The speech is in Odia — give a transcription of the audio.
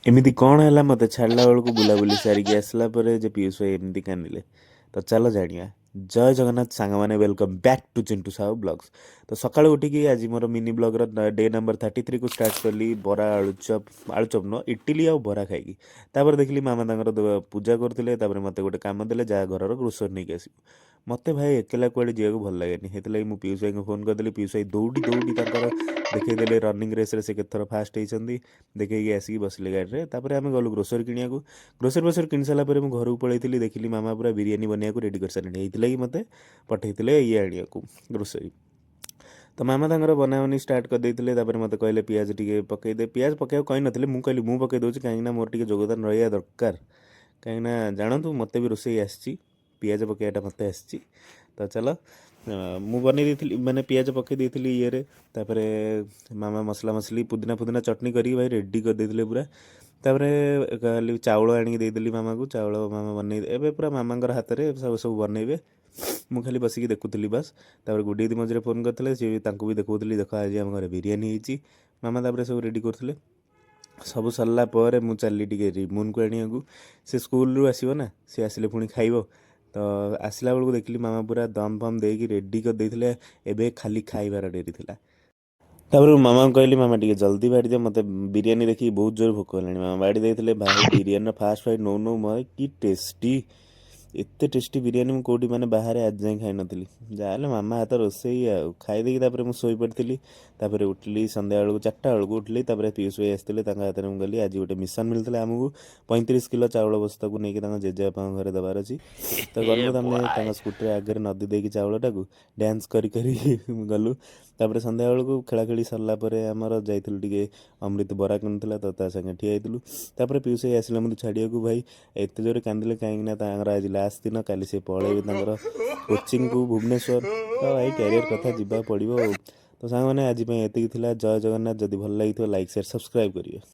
ଏମିତି କ'ଣ ହେଲା ମୋତେ ଛାଡ଼ିଲା ବେଳକୁ ବୁଲାବୁଲି ସାରିକି ଆସିଲା ପରେ ଯେ ପିୟୁଷ ଭାଇ ଏମିତି କାନ୍ଦିଲେ। ତ ଚାଲ ଜାଣିବା। ଜୟ ଜଗନ୍ନାଥ ସାଙ୍ଗମାନେ, welcome back to Chintu Sahu blogs. ତ ସକାଳୁ ଉଠିକି ଆଜି ମୋର ମିନି ବ୍ଲଗ୍ର ଡେ ନମ୍ବର 33କୁ ଷ୍ଟାର୍ଟ କଲି ବରା ଆଳୁଚପ ନୁହଁ ଇଟିଲି ଆଉ ବରା ଖାଇକି। ତାପରେ ଦେଖିଲି ମାମା ତାଙ୍କର ପୂଜା କରୁଥିଲେ, ତାପରେ ମୋତେ ଗୋଟେ କାମ ଦେଲେ ଯାହା ଘରର ଗ୍ରୋସରୀ ନେଇକି ଆସିବୁ। ମୋତେ ଭାଇ ଏକେଲା କୁଆଡ଼େ ଯିବାକୁ ଭଲ ଲାଗେନି, ସେଥିଲାଗି ମୁଁ ପିୟୁଷ ଭାଇଙ୍କୁ ଫୋନ୍ କରିଦେଲି। ପିୟୁଷ ଭାଇ ଦୌଡ଼ି ଦୌଡ଼ି ତାଙ୍କର ଦେଖେଇଦେଲେ ରନିଂ ରେସ୍ରେ ସେ କେତେଥର ଫାଷ୍ଟ ହେଇଛନ୍ତି, ଦେଖେଇକି ଆସିକି ବସିଲେ ଗାଡ଼ିରେ। ତାପରେ ଆମେ ଗଲୁ ଗ୍ରୋସରୀ କିଣିବାକୁ। ଗ୍ରୋସରୀ କିଣି ସାରିଲା ପରେ ମୁଁ ଘରକୁ ପଳେଇଥିଲି, ଦେଖିଲି ମାମା ପୁରା ବିରିୟାନୀ ବନେଇବାକୁ ରେଡ଼ି କରିସାରିଲେଣି। ହେଇଥିଲାଗି ମୋତେ ପଠେଇଥିଲେ ଇଏ ଆଣିବାକୁ ଗ୍ରୋସରୀ। ତ ମାମା ତାଙ୍କର ବନାବନି ଷ୍ଟାର୍ଟ କରିଦେଇଥିଲେ। ତାପରେ ମୋତେ କହିଲେ ପିଆଜ ଟିକେ ପକାଇଦେ। ପିଆଜ ପକାଇବାକୁ କହିନଥିଲେ, ମୁଁ କହିଲି ମୁଁ ପକାଇ ଦେଉଛି କାହିଁକିନା ମୋର ଟିକେ ଯୋଗଦାନ ରହିବା ଦରକାର। କାହିଁକିନା ଜାଣନ୍ତୁ ମୋତେ ବି ରୋଷେଇ ଆସିଛି, ପିଆଜ ପକାଇବାଟା ମୋତେ ଆସିଛି। ତ ଚାଲ ମୁଁ ବନେଇ ଦେଇଥିଲି, ମାନେ ପିଆଜ ପକାଇ ଦେଇଥିଲି ଇଏରେ। ତାପରେ ମାମା ମସଲା ମସଲି ପୁଦିନା ଚଟଣି କରିକି ଭାଇ ରେଡ଼ି କରିଦେଇଥିଲେ ପୁରା। ତାପରେ ଖାଲି ଚାଉଳ ଆଣିକି ଦେଇଦେଲି ମାମାକୁ। ଚାଉଳ ମାମା ବନେଇ ଏବେ ପୁରା ମାମାଙ୍କର ହାତରେ ସବୁ ବନେଇବେ, ମୁଁ ଖାଲି ବସିକି ଦେଖୁଥିଲି ବାସ୍। ତାପରେ ଗୁଡ଼ି ଦିଦି ମଝିରେ ଫୋନ୍ କରିଥିଲେ, ସିଏ ତାଙ୍କୁ ବି ଦେଖାଉଥିଲି, ଦେଖ ଆଜି ଆମ ଘରେ ବିରିୟାନୀ ହେଇଛି। ମାମା ତାପରେ ସବୁ ରେଡ଼ି କରୁଥିଲେ। ସବୁ ସରିଲା ପରେ ମୁଁ ଚାଲିଲି ଟିକେ ରିମୁନ୍କୁ ଆଣିବାକୁ। ସେ ସ୍କୁଲରୁ ଆସିବ ନା, ସେ ଆସିଲେ ପୁଣି ଖାଇବ। ତ ଆସିଲା ବେଳକୁ ଦେଖିଲି ମାମା ପୁରା ଦମ୍ ଫମ୍ ଦେଇକି ରେଡ଼ି କରିଦେଇଥିଲେ, ଏବେ ଖାଲି ଖାଇବାର ଡେରି ଥିଲା। ତାପରେ ମାମାଙ୍କୁ କହିଲି ମାମା ଟିକେ ଜଲ୍ଦି ବାଢ଼ି ଦିଅ, ମୋତେ ବିରିୟାନୀ ଦେଖିକି ବହୁତ ଜୋର ଭୋକ ହେଲାଣି। ମାମା ବାଢ଼ି ଦେଇଥିଲେ। ଭାଇ ବିରିୟାନୀର ଫାଷ୍ଟ ବାଇଟ୍ ନଉ ନଉ କି ଟେଷ୍ଟି, ଏତେ ଟେଷ୍ଟି ବିରିୟାନୀ ମୁଁ କେଉଁଠି ମାନେ ବାହାରେ ଆଜି ଯାଏଁ ଖାଇନଥିଲି। ଯାହାହେଲେ ମାମା ହାତ ରୋଷେଇ ଆଉ। ଖାଇଦେଇକି ତାପରେ ମୁଁ ଶୋଇପଡ଼ିଥିଲି। ତାପରେ ଉଠିଲି ସନ୍ଧ୍ୟାବେଳକୁ 4ଟା ବେଳକୁ ଉଠିଲି। ତାପରେ ପିୟୁଷ ଭାଇ ଆସିଥିଲେ, ତାଙ୍କ ହାତରେ ମୁଁ ଗଲି। ଆଜି ଗୋଟେ ମିଶନ ମିଳିଥିଲା ଆମକୁ, 35 କିଲୋ ଚାଉଳ ବସ୍ତାକୁ ନେଇକି ତାଙ୍କ ଜେଜେବାପାଙ୍କ ଘରେ ଦେବାର ଅଛି। ତ ଗଲୁ, ଆମେ ତାଙ୍କ ସ୍କୁଟିରେ ଆଗରେ ନଦୀ ଦେଇକି ଚାଉଳଟାକୁ ଡ୍ୟାନ୍ସ କରି ଗଲୁ। ତାପରେ ସନ୍ଧ୍ୟାବେଳକୁ ଖେଳାଖେଳି ସରିଲା ପରେ ଆମର ଯାଇଥିଲୁ ଟିକେ ଅମୃତ ବରା କିଣୁଥିଲା ତ ତା ସାଙ୍ଗେ ଠିଆ ହେଇଥିଲୁ। ତାପରେ ପିୟୁଷ ଭାଇ ଆସିଲେ ମୋତେ ଛାଡ଼ିବାକୁ। ଭାଇ ଏତେ ଜୋରେ କାନ୍ଦିଲେ କାହିଁକିନା ତାଙ୍କର ଆଜି ଲାଷ୍ଟ ଦିନ, କାଲି ସେ ପଳେଇବେ ତାଙ୍କର କୋଚିଂକୁ ଭୁବନେଶ୍ୱର। ତ ଭାଇ କ୍ୟାରିୟର କଥା ଯିବାକୁ ପଡ଼ିବ ଆଉ। ତ ସାଙ୍ଗମାନେ ଆଜି ପାଇଁ ଏତିକି ଥିଲା। ଜୟ ଜଗନ୍ନାଥ। ଯଦି ଭଲ ଲାଗିଥିବ ଲାଇକ୍ ସେୟାର ସବସ୍କ୍ରାଇବ୍ କରିବେ।